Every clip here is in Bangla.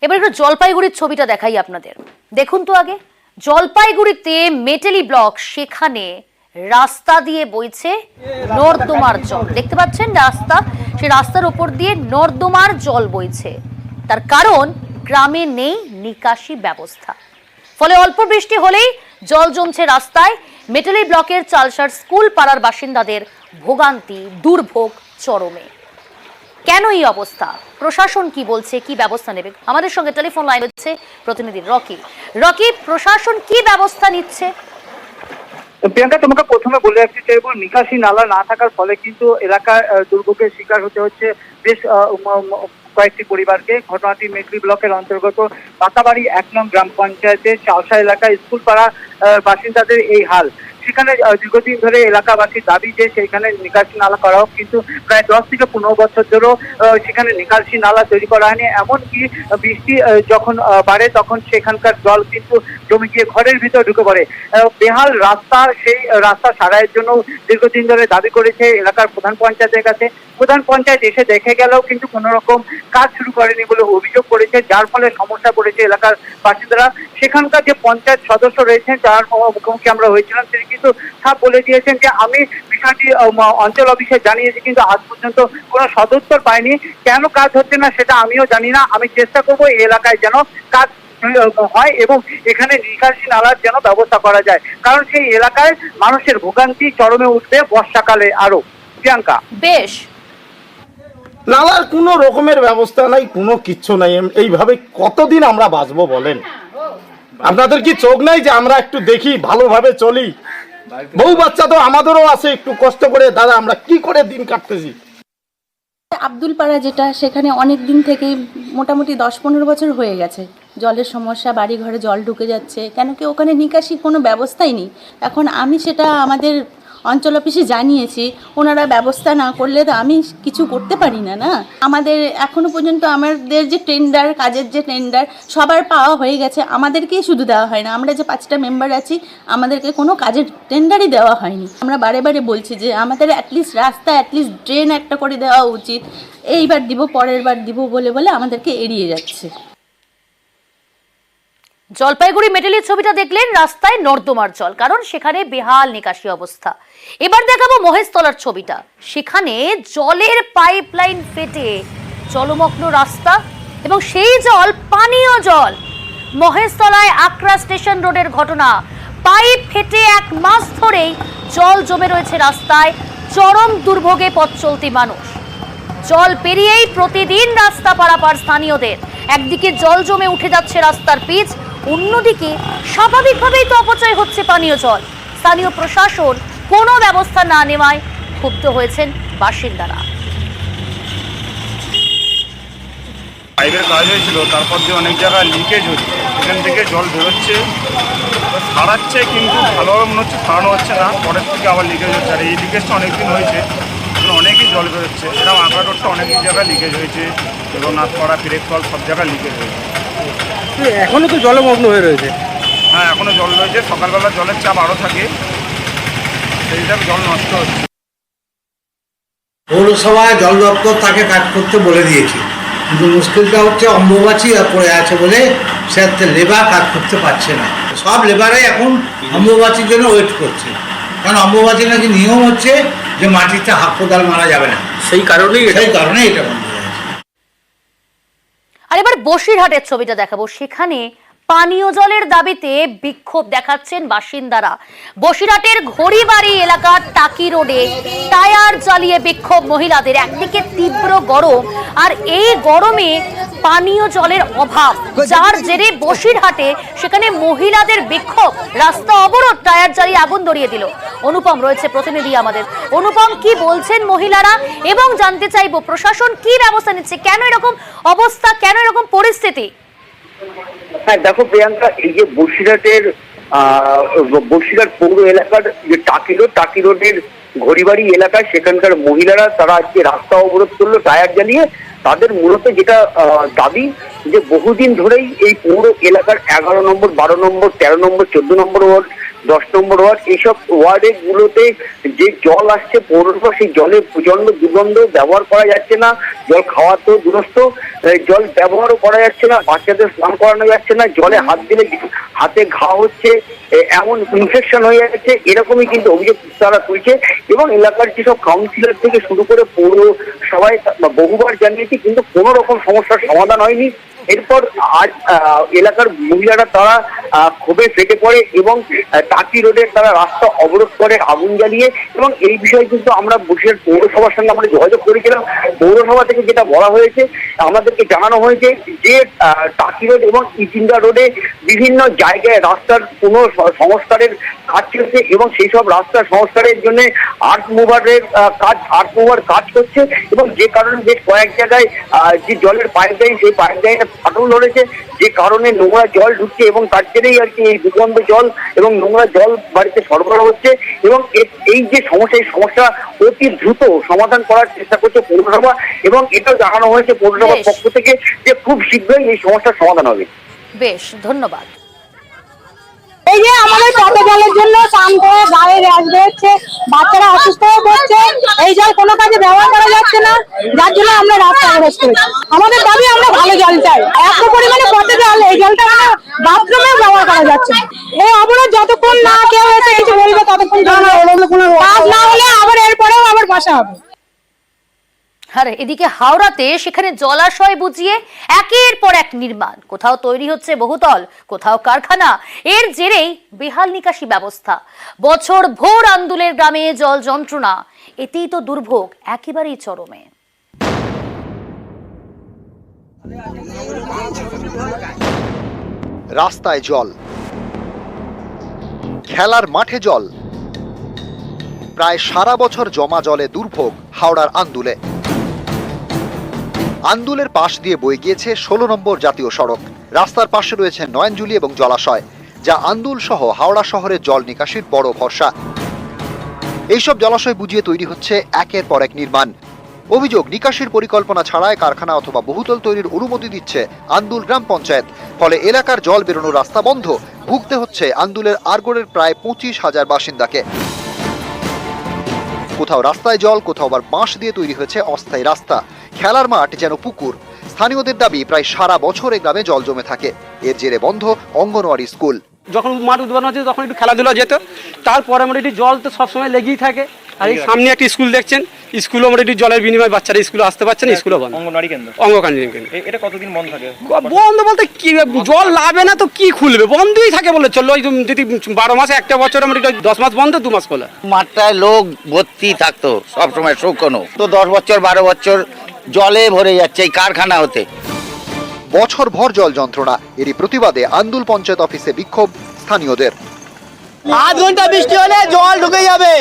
এবার একটু জলপাইগুড়ির ছবিটা দেখাই আপনাদের। দেখুন তো আগে, জলপাইগুড়িতে মেটেলি ব্লক, সেখানে রাস্তা দিয়ে বইছে নর্দমার জল। দেখতে পাচ্ছেন রাস্তা, সেই রাস্তার উপর দিয়ে নর্দমার জল বইছে। তার কারণ গ্রামে নেই নিকাশি ব্যবস্থা, ফলে অল্প বৃষ্টি হলেই জল জমছে রাস্তায়। মেটেলি ব্লকের চালসার স্কুল পাড়ার বাসিন্দাদের ভোগান্তি, দুর্ভোগ চরমে। কেন এই অবস্থা, প্রশাসন কি বলছে, কি ব্যবস্থা নেবে? আমাদের সঙ্গে টেলিফোন লাইন হচ্ছে প্রতিনিধি রকি। রকি, প্রশাসন কি ব্যবস্থা নিচ্ছে? প্রিয়াঙ্কা, তোমাকে প্রথমে বলে রাখতে চাইবো, নিকাশি নালা না থাকার ফলে কিন্তু এলাকার দুর্ভোগের শিকার হতে হচ্ছে বেশ কয়েকটি পরিবারকে। ঘটনাটি মেটলি ব্লকের অন্তর্গত পাতাবাড়ি 1 নং গ্রাম পঞ্চায়েতের চালসা এলাকায় স্কুল পাড়া বাসিন্দাদের এই হাল। সেখানে দীর্ঘদিন ধরে এলাকাবাসীর দাবি যে সেখানে নিকাশি নালা করা হোক, কিন্তু প্রায় 10 থেকে 15 বছর ধরেও সেখানে নিকাশি নালা তৈরি করা হয়নি। এমনকি বৃষ্টি যখন বাড়ে তখন সেখানকার জল কিন্তু জমে গিয়ে ঘরের ভিতর ঢুকে পড়ে। বেহাল রাস্তা, সেই রাস্তা সারাইয়ের জন্য দীর্ঘদিন ধরে দাবি করেছে এলাকার প্রধান পঞ্চায়েতের কাছে। প্রধান পঞ্চায়েত এসে দেখে গেলেও কিন্তু কোনো রকম কাজ শুরু করেনি বলে অভিযোগ করেছে, যার ফলে সমস্যা পড়েছে এলাকার বাসিন্দারা। সেখানকার যে পঞ্চায়েত সদস্য রয়েছেন, যার মুখোমুখি আমরা হয়েছিলাম, তিনি কিন্তু সব বলে দিয়েছেন যে আমি বিষয়টি অঞ্চল অফিসে জানিয়েছি, কিন্তু আজ পর্যন্ত কোনো সদুত্তর পাইনি। কেন কাজ হচ্ছে না সেটা আমিও জানি না। আমি চেষ্টা করবো এই এলাকায় যেন কাজ হয় এবং এখানে নিকাশি নালার যেন ব্যবস্থা করা যায়, কারণ সেই এলাকায় মানুষের ভোগান্তি চরমে উঠবে বর্ষাকালে আরো। প্রিয়াঙ্কা, বেশ, নালার কোনো রকমের ব্যবস্থা নাই, কোনো কিচ্ছু নাই। এইভাবে কতদিন আমরা বাঁচবো বলেন? আপনাদের কি চোখ নাই যে আমরা একটু দেখি, ভালোভাবে চলি? বউ বাচ্চা তো আমাদেরও আছে, একটু কষ্ট করে দাদা আমরা কি করে দিন কাটতেছি। আব্দুল পাড়া যেটা, সেখানে অনেক দিন থেকেই মোটামুটি 10-15 বছর হয়ে গেছে জলের সমস্যা, বাড়ি ঘরে জল ঢুকে যাচ্ছে। কেন কি ওখানে নিকাশি কোনো ব্যবস্থাই নেই। এখন আমি সেটা আমাদের অঞ্চল অফিসে জানিয়েছি, ওনারা ব্যবস্থা না করলে তো আমি কিছু করতে পারি না। না, আমাদের এখনও পর্যন্ত আমাদের যে টেন্ডার, কাজের যে টেন্ডার সবার পাওয়া হয়ে গেছে, আমাদেরকেই শুধু দেওয়া হয় না। আমরা যে 5টা মেম্বার আছি, আমাদেরকে কোনো কাজের টেন্ডারই দেওয়া হয়নি। আমরা বারে বারে বলছি যে আমাদের অ্যাটলিস্ট রাস্তা, অ্যাটলিস্ট ড্রেন একটা করে দেওয়া উচিত। এইবার দিব, পরের বার দিব বলে বলে আমাদেরকে এড়িয়ে যাচ্ছে। জলপাইগুড়ি মেটেলির ছবিটা দেখলেন, রাস্তায় নর্দমার জল, কারণ সেখানে বেহাল নিকাশি অবস্থা। এবার দেখাবো মহেশতলার ছবিটা। সেখানে জলের পাইপলাইন ফেটে জলমগ্ন রাস্তা, এবং সেই জল পানীয় জল। মহেশতলায় আকরা স্টেশন রোডের ঘটনা। পাইপ ফেটে 1 মাস ধরেই জল জমে রয়েছে রাস্তায়। চরম দুর্ভোগে পথ চলতি মানুষ। জল পেরিয়েই প্রতিদিন রাস্তা পারাপার স্থানীয়দের। একদিকে জল জমে উঠে যাচ্ছে রাস্তার পিচ, অন্যদিকে স্বাভাবিকভাবেই তো অপচয় হচ্ছে পানীয় জল। স্থানীয় প্রশাসন কোনো ব্যবস্থা না নেওয়ায় ক্ষুব্ধ হয়েছেন বাসিন্দারা। পাইপের কাজ হয়েছিল, তারপর দিয়ে অনেক জায়গায় লিকেজ হচ্ছে, এখান থেকে জল বেরোচ্ছে, সারাচ্ছে, কিন্তু ভালোভাবে মনে হচ্ছে সারানো হচ্ছে না। পরের থেকে আবার লিকেজ হচ্ছে, আর এই লিকেজটা অনেকদিন হয়েছে, অনেকই জল বেরোচ্ছে। এরকম আঁকা রোডটা অনেক জায়গায় লিকেজ হয়েছে, এবং নাথপাড়া, পিরেকপাল সব জায়গায় লিকেজ হয়েছে। এখনো তো জলমগ্ন হয়ে রয়েছে। হ্যাঁ, এখনও জল রয়েছে। সকালবেলা জলের চাপ আরও থাকে, সেই হিসাবে জল নষ্ট হচ্ছে। পৌরসভায় জল দপ্তর তাকে কাজ করতে বলে দিয়েছে, কিন্তু মুশকিলটা হচ্ছে অম্বুবাচী পড়ে আছে বলে সে লেবার কাজ করতে পারছে না। সব লেবারাই এখন অম্বুবাচীর জন্য ওয়েট করছে, কারণ অম্বুবাচী নাকি নিয়ম হচ্ছে যে মাটিতে হাত কোদাল মারা যাবে না, সেই কারণেই এটা বন্ধ হয়ে আছে। আর এবার বসিরহাটের ছবিটা দেখাবো। সেখানে পানীয় জলের দাবিতে বিক্ষোভ দেখাচ্ছেন বাসিন্দারা। বসিরহাটের ঘড়িবাড়ি এলাকার টাকি রোডে টায়ার জ্বালিয়ে বিক্ষোভ মহিলাদের। একদিকে তীব্র গরম, আর এই গরমে পানীয় জলের অভাব, যার জেরে বসিরহাটে সেখানে মহিলাদের বিক্ষোভ, রাস্তা অবরোধ, টায়ার জ্বালিয়ে আগুন ধরিয়ে দিল। অনুপম রয়েছে প্রতিনিধি আমাদের। অনুপম, কি বলছেন মহিলারা, এবং জানতে চাইবো প্রশাসন কি ব্যবস্থা নিচ্ছে? কেন এরকম অবস্থা, কেন এরকম পরিস্থিতি? হ্যাঁ দেখো প্রিয়াঙ্কা, এই যে বসিরহাট পৌর এলাকার যে টাকি রোডের ঘড়িবাড়ি এলাকায়, সেখানকার মহিলারা তারা আজকে রাস্তা অবরোধ করলো টায়ার জ্বালিয়ে। তাদের মূলত যেটা দাবি, যে বহুদিন ধরেই এই পৌর এলাকার 11 নম্বর, 12 নম্বর, 13 নম্বর, 14 নম্বর ওয়ার্ড, 10 নম্বর ওয়ার্ড, এইসব ওয়ার্ডে গুলোতে যে জল আসছে পৌরসভা, সেই জলে প্রচন্ড দুর্গন্ধ, ব্যবহার করা যাচ্ছে না, জল খাওয়া তো দূরস্থ, জল ব্যবহারও করা যাচ্ছে না, বাচ্চাদের স্নান করানো যাচ্ছে না, জলে হাত দিলে হাতে ঘা হচ্ছে, এমন ইনফেকশন হয়ে যাচ্ছে, এরকমই কিন্তু অভিযোগ তারা তুলছে। এবং এলাকার যেসব কাউন্সিলর থেকে শুরু করে পৌরসভায় বহুবার জানিয়েছি, কিন্তু কোনো রকম সমস্যার সমাধান হয়নি। এরপর আজ এলাকার মহিলারা তারা ক্ষোভে ফেটে পড়ে এবং টাকি রোডে তারা রাস্তা অবরোধ করে আগুন জ্বালিয়ে। এবং এই বিষয়ে কিন্তু আমরা বসিরহাট পৌরসভার সঙ্গে আমরা যোগাযোগ করেছিলাম। পৌরসভা থেকে যেটা বলা হয়েছে, আমাদেরকে জানানো হয়েছে যে টাকি রোড এবং ইচিন্দা রোডে বিভিন্ন জায়গায় রাস্তার পুনঃসংস্কারের কাজ চলছে এবং সেই সব রাস্তা সংস্কারের জন্য আর্থ মুভার কাজ করছে। এবং যে কারণে বেশ কয়েক জায়গায় যে জলের পাইপ লাইন, সেই পাইপ লাইনে ফাটল ধরেছে, যে কারণে নোংরা জল ঢুকছে এবং তার জন্যই আর কি এই দুর্গন্ধ জল এবং নোংরা জল বাড়িতে সরবরাহ হচ্ছে। এবং এই যে সমস্যা, এই সমস্যা অতি দ্রুত সমাধান করার চেষ্টা করছে পৌরসভা। এবং এটাও জানানো হয়েছে পৌরসভার পক্ষ থেকে যে খুব শীঘ্রই এই সমস্যার সমাধান হবে। বেশ, ধন্যবাদ। এই যে আমাদের পথে জলের জন্য স্নান করে গায়ে র্যাশ বেরোচ্ছে, বাচ্চারা অসুস্থ হয়ে পড়ছে, এই জল কোনো কাজে ব্যবহার করা যাচ্ছে না, যার জন্য আমরা রাস্তা অবরোধ করেছি। আমাদের দাবি আমরা ভালো জল চাই। এত পরিমাণে পথে জল, এই জলটা মানে বাথরুমেও ব্যবহার করা যাচ্ছে না। এই অবরোধ যতক্ষণ না কেউ এসে কিছু বলবে ততক্ষণ কাজ না হলে আবার এরপরেও আবার বসা হবে। আর এদিকে হাওড়াতে সেখানে জলাশয় বুঝিয়ে একের পর এক নির্মাণ, কোথাও তৈরি হচ্ছে বহুতল, কোথাও কারখানা। এর জেরেই বেহাল নিকাশি ব্যবস্থা। বছর ভোর আন্দুলের গ্রামে জল যন্ত্রণা, এতেই তো দুর্ভোগ একেবারেই চরমে। রাস্তায় জল, খেলার মাঠে জল, প্রায় সারা বছর জমা জলে দুর্ভোগ হাওড়ার আন্দুলে। আন্দুলের পাশ দিয়ে বয়ে গিয়েছে 16 নম্বর জাতীয় সড়ক। রাস্তার পাশে রয়েছে নয়নজুলি এবং জলাশয়, যা আন্দুল সহ হাওড়া শহরের জল নিকাশির বড় ভরসা। এইসব জলাশয় বুঝিয়ে তৈরি হচ্ছে একের পর এক নির্মাণ। অভিযোগ, নিকাশির পরিকল্পনা ছাড়াই কারখানা অথবা বহুতল তৈরির অনুমতি দিচ্ছে আন্দুল গ্রাম পঞ্চায়েত। ফলে এলাকার জল বেরোনোর রাস্তা বন্ধ। ভুগতে হচ্ছে আন্দুলের আরগোড়ের প্রায় 25,000 বাসিন্দাকে। কোথাও রাস্তায় জল, কোথাও আবার বাঁশ দিয়ে তৈরি হয়েছে অস্থায়ী রাস্তা। খেলার মাঠ যেন পুকুর। স্থানীয়দের দাবি, প্রায় সারা বছর এই গ্রামে জল জমে থাকে। এর জেরে বন্ধ অঙ্গনওয়াড়ি স্কুল। যখন মাঠ উদ্বোধন হচ্ছে তখন একটু খেলাধুলা যেত, তারপরে মোটামুটি জল তো সবসময় লেগেই থাকে। আর এই সামনে একটা স্কুল দেখছেন, স্কুলও মোটামুটি জলের বিনিময়ে বাচ্চারা স্কুলে আসতে পারছে না, স্কুলও বন্ধ। অঙ্গনওয়াড়ি কেন্দ্র, এটা কতদিন বন্ধ থাকে? বন্ধ বলতে কি, জল লাভে না তো কি খুলবে, বন্ধই থাকে বলে চললো। ওই যদি 12 মাসে একটা বছর মোটামুটি 10 মাস বন্ধ, 2 মাস খোলা। মাঠটায় লোক ভর্তি থাকতো সবসময়, শুকনো তো 10 বছর 12 বছর জলে ভরে যাচ্ছে এই কারখানা হতে। বছর ভর জল যন্ত্রণা। এরই প্রতিবাদে আন্দুল পঞ্চায়েত অফিসে বিক্ষোভ স্থানীয়দের। আধ ঘন্টা বৃষ্টি হলে জল ঢুকে যাবে,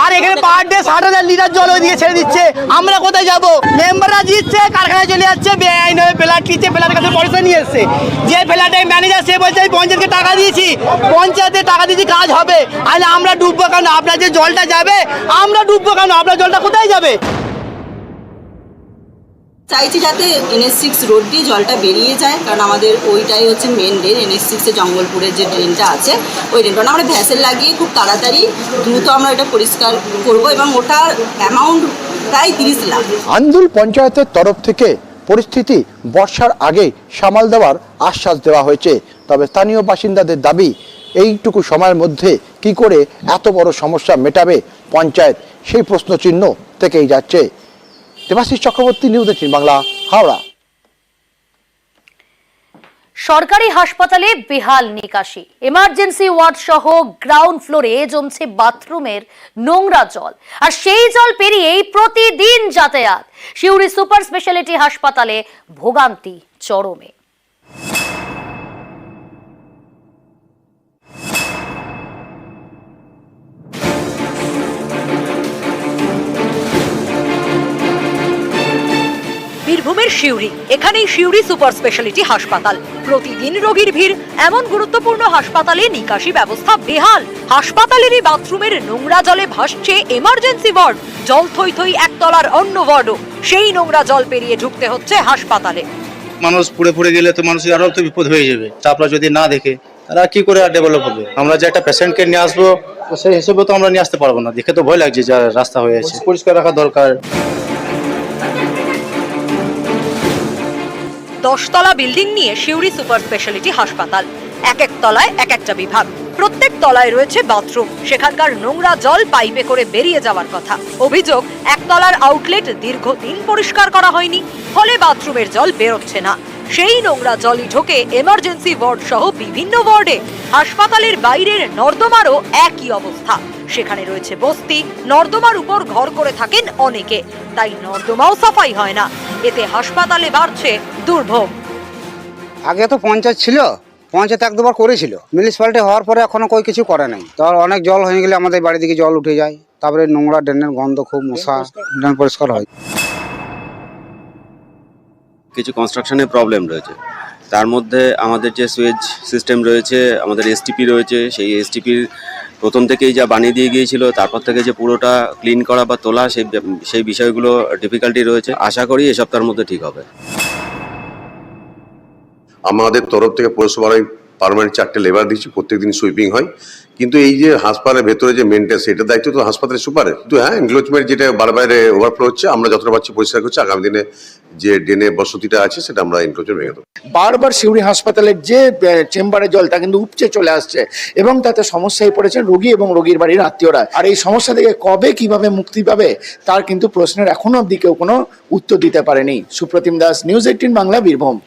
আর এখানে পার ডে 60,000 লিটার জল ওইদিকে ছেড়ে দিচ্ছে। আমরা কোথায় যাবো? মেম্বাররা জিতছে, কারখানায় চলে যাচ্ছে, বেআইনভাবে ফ্ল্যাট নিচ্ছে, ফ্ল্যাটের কাছে পয়সা নিয়ে এসছে। যে ফ্ল্যাটের ম্যানেজার সে বলছে আমি পঞ্চায়েতকে টাকা দিয়েছি, পঞ্চায়েতে টাকা দিয়েছি, কাজ হবে। আর আমরা ডুববো কেন? আপনার যে জলটা যাবে আমরা ডুববো কেন? আপনার জলটা কোথায় যাবে? চাইছি যাতে NH6 রোড দিয়ে জলটা বেরিয়ে যায়, কারণ আমাদের ওইটাই হচ্ছে মেন ড্রেন। NH6 জঙ্গলপুরের যে ড্রেনটা আছে ওই ড্রেনটা আমরা ভ্যাসেল লাগিয়ে খুব তাড়াতাড়ি দ্রুত আমরা এটা পরিষ্কার করব এবং ওটার অ্যামাউন্ট প্রায় 30 লাখ। আন্দুল পঞ্চায়েতের তরফ থেকে পরিস্থিতি বর্ষার আগে সামাল দেওয়ার আশ্বাস দেওয়া হয়েছে। তবে স্থানীয় বাসিন্দাদের দাবি, এইটুকু সময়ের মধ্যে কি করে এত বড় সমস্যা মেটাবে পঞ্চায়েত, সেই প্রশ্নচিহ্ন থেকেই যাচ্ছে। দেবাশিস চক্রবর্তী, নিউজ 18 বাংলা, হাওড়া। সরকারি হাসপাতালে বেহাল নিকাশি, এমার্জেন্সি ওয়ার্ড সহ গ্রাউন্ড ফ্লোরে জমছে বাথরুমের নোংরা জল, আর সেই জল পেরিয়েই প্রতিদিন যাতায়াত। সিউড়ি সুপার স্পেশালিটি হাসপাতালে ভোগান্তি চরমে। বীরভূমের সিউড়ি, এখানেই সিউড়ি সুপার স্পেশালিটি হাসপাতাল। প্রতিদিন রোগীর ভিড়। এমন গুরুত্বপূর্ণ হাসপাতালে নিকাশি ব্যবস্থা বেহাল। হাসপাতালেরই বাথরুমের নোংরা জলে ভাসছে এমার্জেন্সি ওয়ার্ড। জল থই থই একতলার অন্য ওয়ার্ডও। সেই নোংরা জল পেরিয়ে ঢুকতে হচ্ছে হাসপাতালে। মানুষ পুড়ে গেলে তো মানুষের আরো তো বিপদ হয়ে যাবে। তারপর যদি না দেখে তারা কি করে আর ডেভেলপ হবে? আমরা যে একটা পেশেন্টকে নিয়ে আসবো তো সেই হিসেবে তো আমরা নিয়ে আসতে পারবো না। দেখে তো ভয় লাগছে যা রাস্তা হয়ে আছে, পরিষ্কার রাখা দরকার। 10তলা বিল্ডিং নিয়ে সিউড়ি সুপার স্পেশালিটি হাসপাতাল। এক এক তলায় এক একটা বিভাগ, প্রত্যেক তলায় রয়েছে বাথরুম। সেখানকার নোংরা জল পাইপে করে বেরিয়ে যাওয়ার কথা। অভিযোগ, একতলার আউটলেট দীর্ঘদিন পরিষ্কার করা হয়নি, ফলে বাথরুমের জল বেরোচ্ছে না। সেই নোংরা জলই ঢোকে এমার্জেন্সি ওয়ার্ড সহ বিভিন্ন ওয়ার্ডে। হাসপাতালের বাইরের নর্দমারও একই অবস্থা। সেখানে রয়েছে বস্তি, নর্দমার উপর ঘর করে থাকেন অনেকে, তাই নর্দমাও সাফাই হয় না। এতে হাসপাতালে বাড়ছে দুর্ভোগ। আগে তো পঞ্চায়েত ছিল, পঞ্চায়েত এক দুবার করেছিল, মিউনিসিপ্যালিটি হওয়ার পরে এখনো কই কিছু করে নাই। তো অনেক জল হয়ে গেলে আমাদের বাড়ি দিকে জল উঠে যায়, তারপরে নোংরা ড্রেনের গন্ধ, খুব মশা, ড্রেন পরিষ্কার হয়। কিছু কনস্ট্রাকশনের প্রবলেম রয়েছে, তার মধ্যে আমাদের যে সুয়েজ সিস্টেম রয়েছে, আমাদের এসটিপি রয়েছে, সেই এসটিপির প্রথম থেকেই যা বানিয়ে দিয়ে গিয়েছিল, তারপর থেকে যে পুরোটা ক্লিন করা বা তোলা, সেই বিষয়গুলো ডিফিকাল্টি রয়েছে। আশা করি এ সপ্তাহের মধ্যে ঠিক হবে। আমাদের তরফ থেকে পৌরসভায় পার্মানেন্ট 4টে লেবার দিচ্ছি, প্রত্যেকদিন সুইপিং হয়। কিন্তু এই যে হাসপাতালের ভেতরে যে মেনটেন্স, সেটার দায়িত্ব তো হাসপাতালের সুপারের। কিন্তু হ্যাঁ, এনক্লোজমেন্ট যেটা বারবার ওভারফ্লো হচ্ছে, আমরা যতটা পারছি পরিষ্কার করছি। আগামী দিনে যে ড্রেনে বসতিটা আছে সেটা আমরা এনক্লোজমেন্ট ভেঙে দেবো। বারবার সিউড়ি হাসপাতালের যে চেম্বারে জল তা কিন্তু উপচে চলে আসছে এবং তাতে সমস্যায় পড়েছেন রোগী এবং রোগীর বাড়ির আত্মীয়রা। আর এই সমস্যা থেকে কবে কিভাবে মুক্তি পাবে তার কিন্তু প্রশ্নের এখনো অবধি কেউ কোনো উত্তর দিতে পারেনি। সুপ্রতিম দাস, নিউজ 18 বাংলা, বীরভূম।